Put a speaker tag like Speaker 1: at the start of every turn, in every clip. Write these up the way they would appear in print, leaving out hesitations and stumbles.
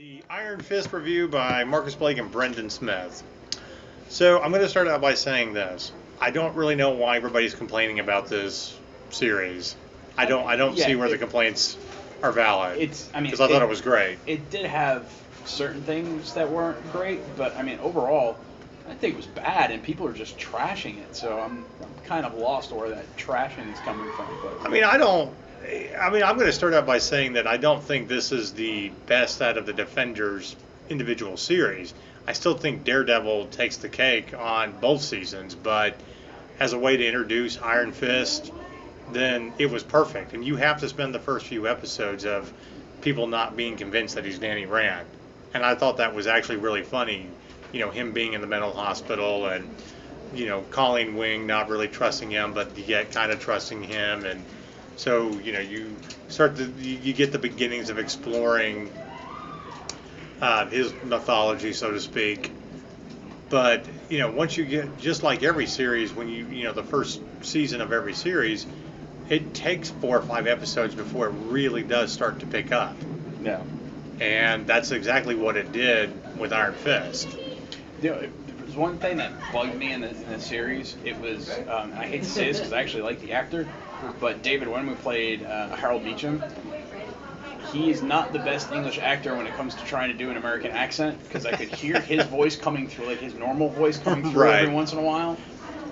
Speaker 1: The Iron Fist review by Marcus Blake and Brendan Smith. So I'm going to start out by saying this. I don't really know why everybody's complaining about this series. I don't see where the complaints are valid. Because I thought it was great.
Speaker 2: It did have certain things that weren't great, but I mean overall, I think it was bad, and people are just trashing it. So I'm kind of lost where that trashing is coming from. But
Speaker 1: I'm going to start out by saying that I don't think this is the best out of the Defenders individual series. I still think Daredevil takes the cake on both seasons, but as a way to introduce Iron Fist, then it was perfect. And you have to spend the first few episodes of people not being convinced that he's Danny Rand. And I thought that was actually really funny, him being in the mental hospital and, Colleen Wing not really trusting him, but yet kind of trusting him. And so, you get the beginnings of exploring his mythology, so to speak. But, once you get, just like every series, when the first season of every series, it takes 4 or 5 episodes before it really does start to pick up.
Speaker 2: Yeah.
Speaker 1: And that's exactly what it did with Iron Fist.
Speaker 2: There was one thing that bugged me in the series. It was, I hate to say this because I actually like the actor, but David Wenham, who played Harold Beecham, he's not the best English actor when it comes to trying to do an American accent, because I could hear his voice coming through, like his normal voice coming through every once in a while.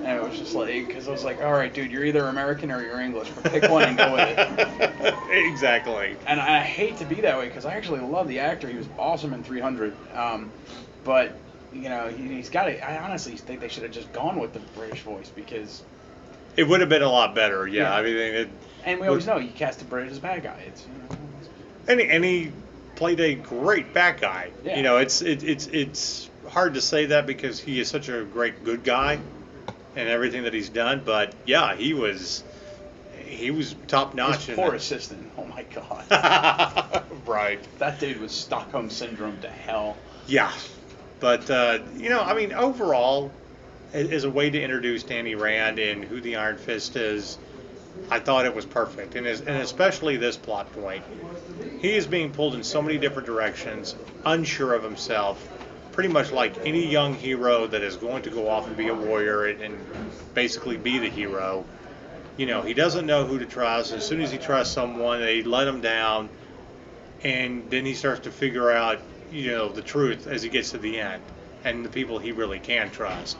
Speaker 2: And it was just like, because I was like, all right, dude, you're either American or you're English, but pick one and go with it.
Speaker 1: Exactly.
Speaker 2: And I hate to be that way, because I actually love the actor. He was awesome in 300. But, he's got it. I honestly think they should have just gone with the British voice, because
Speaker 1: it would have been a lot better, yeah. I mean,
Speaker 2: and we always know you cast the British as bad guy. It's,
Speaker 1: and he played a great bad guy.
Speaker 2: Yeah.
Speaker 1: It's hard to say that because he is such a great good guy and everything that he's done, but yeah, he was top notch.
Speaker 2: His poor assistant. Oh my God.
Speaker 1: Right.
Speaker 2: That dude was Stockholm syndrome to hell.
Speaker 1: Yeah, but overall, as a way to introduce Danny Rand and who the Iron Fist is, I thought it was perfect, and especially this plot point. He is being pulled in so many different directions, unsure of himself, pretty much like any young hero that is going to go off and be a warrior and basically be the hero. He doesn't know who to trust. As soon as he trusts someone, they let him down, and then he starts to figure out, the truth as he gets to the end, and the people he really can trust.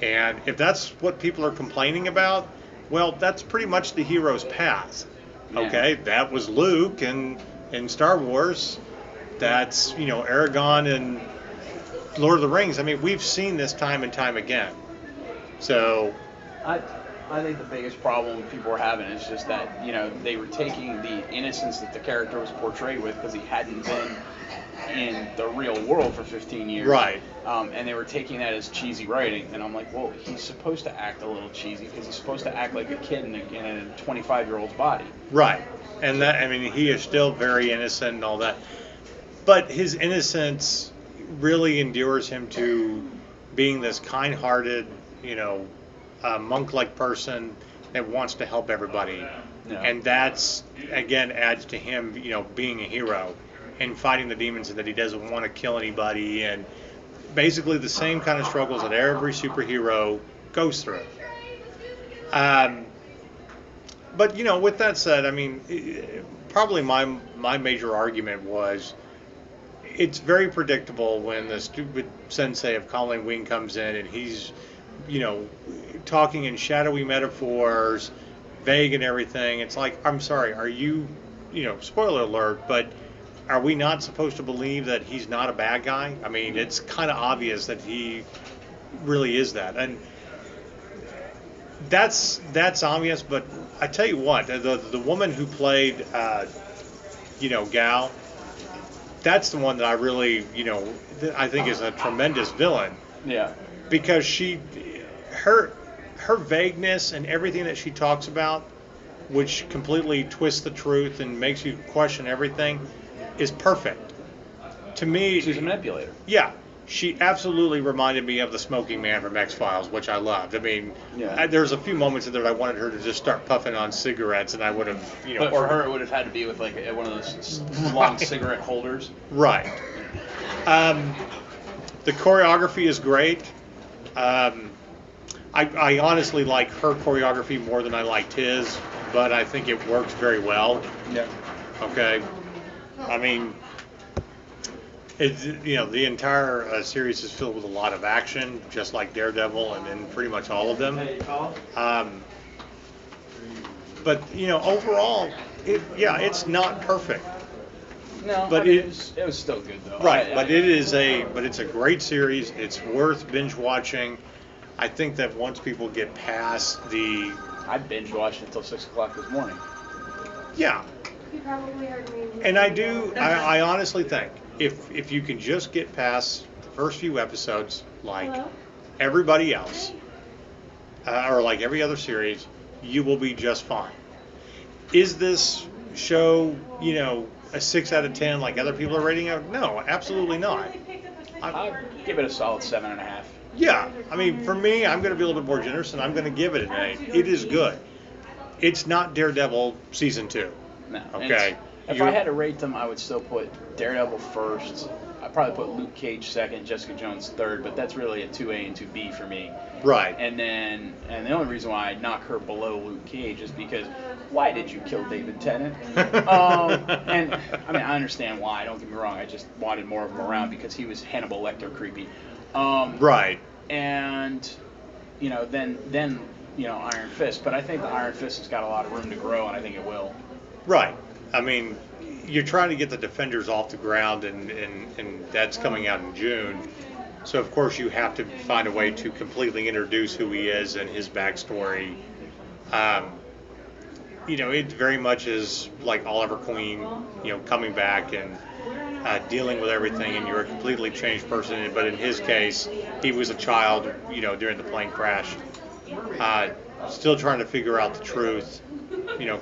Speaker 1: And if that's what people are complaining about, well, that's pretty much the hero's path. Okay, that was Luke in Star Wars. That's, Aragon and Lord of the Rings. I mean, we've seen this time and time again. So
Speaker 2: I think the biggest problem people were having is just that, they were taking the innocence that the character was portrayed with, because he hadn't been in the real world for 15 years.
Speaker 1: Right.
Speaker 2: And they were taking that as cheesy writing. And I'm like, well, he's supposed to act a little cheesy because he's supposed to act like a kid in a 25-year-old's body.
Speaker 1: Right. And he is still very innocent and all that. But his innocence really endures him to being this kind-hearted, monk-like person that wants to help everybody.
Speaker 2: Yeah.
Speaker 1: And that's, again, adds to him, being a hero and fighting the demons, and that he doesn't want to kill anybody, and basically the same kind of struggles that every superhero goes through. But with that said, probably my major argument was it's very predictable when the stupid sensei of Colleen Wing comes in and he's, talking in shadowy metaphors, vague and everything. It's like, I'm sorry, are you, spoiler alert, but are we not supposed to believe that he's not a bad guy? I mean, it's kind of obvious that he really is that. And that's obvious, but I tell you what, the woman who played, Gal, that's the one that I really, I think is a tremendous villain.
Speaker 2: Yeah.
Speaker 1: Because her vagueness and everything that she talks about, which completely twists the truth and makes you question everything, is perfect. To me,
Speaker 2: she's a manipulator.
Speaker 1: Yeah, she absolutely reminded me of the Smoking Man from X-Files, which I loved. I mean, there's a few moments in there that I wanted her to just start puffing on cigarettes, and I would have,
Speaker 2: But for her, it would have had to be with like one of those long cigarette holders.
Speaker 1: Right. The choreography is great. I honestly like her choreography more than I liked his, but I think it works very well.
Speaker 2: Yeah.
Speaker 1: Okay. I mean, the entire series is filled with a lot of action, just like Daredevil, and in pretty much all of them. But overall, it's not perfect.
Speaker 2: No,
Speaker 1: but
Speaker 2: it was still good though.
Speaker 1: Right, but it's a great series. It's worth binge watching. I think that once people get past
Speaker 2: I binge watched until 6 o'clock this morning.
Speaker 1: Yeah.
Speaker 3: You probably heard me.
Speaker 1: And I honestly think if you can just get past the first few episodes, like
Speaker 3: Hello?
Speaker 1: everybody else, or like every other series, you will be just fine. Is this show, a 6 out of 10 like other people are rating it? No, absolutely not.
Speaker 2: I'd give it a solid 7.5.
Speaker 1: Yeah, I mean, for me, I'm going to be a little bit more generous, and I'm going to give it an 8. It is good. It's not Daredevil season 2.
Speaker 2: No.
Speaker 1: Okay.
Speaker 2: If I had to rate them, I would still put Daredevil first. I'd probably put Luke Cage second, Jessica Jones third, but that's really a 2A and 2B for me.
Speaker 1: Right.
Speaker 2: And the only reason why I knock her below Luke Cage is because why did you kill David Tennant? And I mean, I understand why. Don't get me wrong. I just wanted more of him around because he was Hannibal Lecter creepy.
Speaker 1: Right.
Speaker 2: And then Iron Fist, but I think the Iron Fist has got a lot of room to grow, and I think it will.
Speaker 1: Right. I mean, you're trying to get the Defenders off the ground, and that's coming out in June. So, of course, you have to find a way to completely introduce who he is and his backstory. It very much is like Oliver Queen, coming back and dealing with everything, and you're a completely changed person. But in his case, he was a child, during the plane crash, still trying to figure out the truth,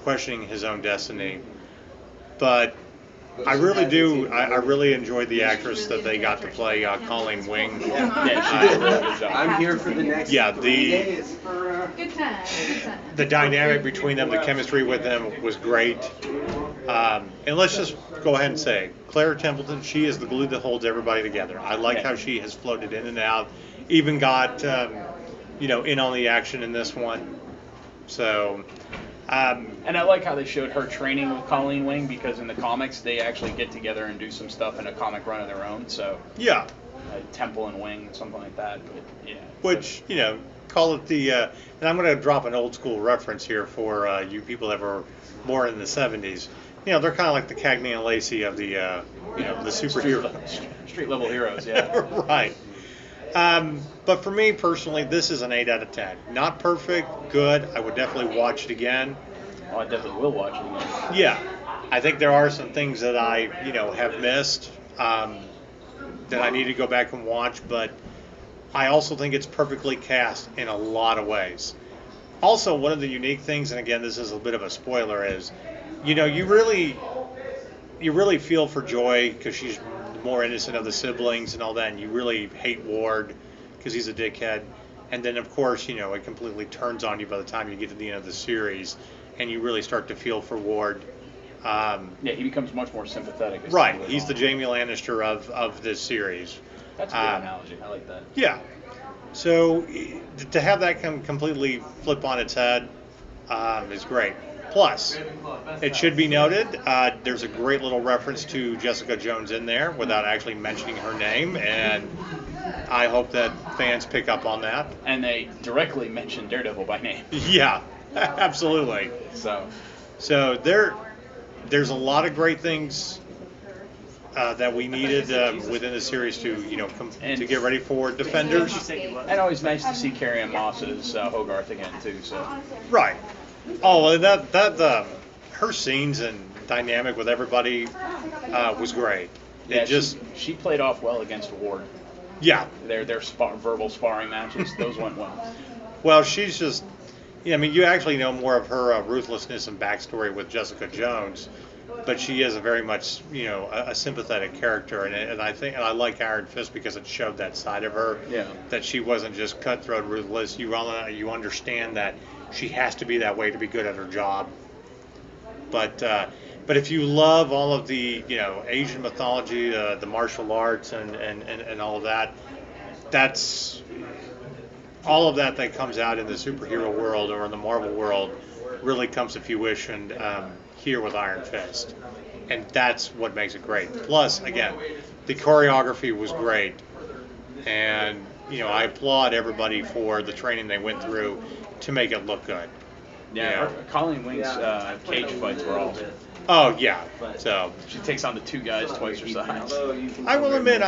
Speaker 1: questioning his own destiny. But I really do. I really enjoyed the actress that they got to play Colleen Wing.
Speaker 2: Yeah, she did a really good job.
Speaker 4: I'm here for the next 3 days.
Speaker 3: Good time. Good time.
Speaker 1: The dynamic between them, the chemistry with them was great. And let's just go ahead and say, Claire Templeton, she is the glue that holds everybody together. I like how she has floated in and out, even got, in on the action in this one. So.
Speaker 2: And I like how they showed her training with Colleen Wing, because in the comics they actually get together and do some stuff in a comic run of their own. So
Speaker 1: yeah,
Speaker 2: Temple and Wing, something like that. But yeah,
Speaker 1: which call it the. And I'm going to drop an old school reference here for you people that were more in the '70s. They're kind of like the Cagney and Lacey of the the superhero
Speaker 2: street level heroes. Yeah.
Speaker 1: Right. But for me personally, this is an 8 out of 10. Not perfect, good. I would definitely watch it again.
Speaker 2: Oh, I definitely will watch it again.
Speaker 1: Yeah, I think there are some things that I, have missed that I need to go back and watch. But I also think it's perfectly cast in a lot of ways. Also, one of the unique things, and again, this is a bit of a spoiler, is, you really feel for Joy because she's more innocent of the siblings and all that, and you really hate Ward because he's a dickhead. And then, of course, it completely turns on you by the time you get to the end of the series, and you really start to feel for Ward.
Speaker 2: Yeah, he becomes much more sympathetic.
Speaker 1: Right, he's the Jamie Lannister of this series.
Speaker 2: That's a good analogy. I like that.
Speaker 1: Yeah. So to have that completely flip on its head is great. Plus, it should be noted, there's a great little reference to Jessica Jones in there without actually mentioning her name, and I hope that fans pick up on that.
Speaker 2: And they directly mention Daredevil by name.
Speaker 1: Yeah, absolutely. So there's a lot of great things that we needed within the series to to get ready for Defenders.
Speaker 2: And always nice to see Carrie-Anne Moss as Hogarth again too. So.
Speaker 1: Right. Oh, and that her scenes and dynamic with everybody was great.
Speaker 2: Yeah, she played off well against Ward.
Speaker 1: Yeah.
Speaker 2: Their verbal sparring matches, those went well.
Speaker 1: Well, she's just, you actually know more of her ruthlessness and backstory with Jessica Jones, but she is a very much, a sympathetic character, and I like Iron Fist because it showed that side of her.
Speaker 2: Yeah.
Speaker 1: That she wasn't just cutthroat, ruthless. You understand that she has to be that way to be good at her job. But But if you love all of the Asian mythology, the martial arts, and all of that, that's all of that comes out in the superhero world or in the Marvel world really comes, if you wish, and here with Iron Fist, and that's what makes it great. Plus, again, the choreography was great, and I applaud everybody for the training they went through to make it look good.
Speaker 2: Yeah, Colleen Wing's cage fights were awesome.
Speaker 1: Oh yeah, so
Speaker 2: she takes on the two guys twice her size.
Speaker 1: I will admit,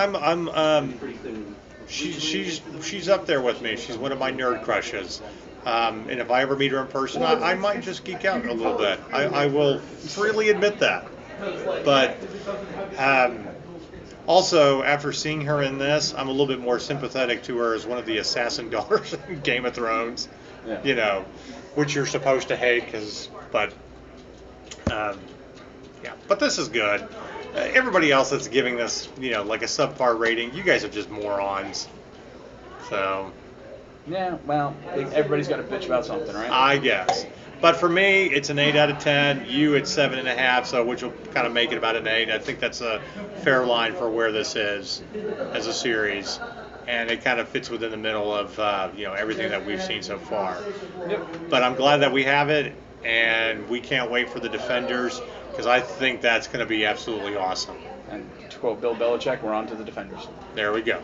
Speaker 1: she's up there with me. She's one of my nerd crushes. And if I ever meet her in person, I might just geek out a little bit. I will freely admit that. But also, after seeing her in this, I'm a little bit more sympathetic to her as one of the assassin daughters in Game of Thrones.
Speaker 2: Yeah.
Speaker 1: Which you're supposed to hate, but this is good. Everybody else that's giving this, like a subpar rating, you guys are just morons. So.
Speaker 2: Yeah, well, everybody's got to bitch about something, right?
Speaker 1: I guess. But for me, it's an 8 out of 10. You, it's 7.5, so which will kind of make it about an 8. I think that's a fair line for where this is as a series. And it kind of fits within the middle of everything that we've seen so far.
Speaker 2: Yep.
Speaker 1: But I'm glad that we have it, and we can't wait for the Defenders, because I think that's going to be absolutely awesome.
Speaker 2: And to quote Bill Belichick, we're on to the Defenders.
Speaker 1: There we go.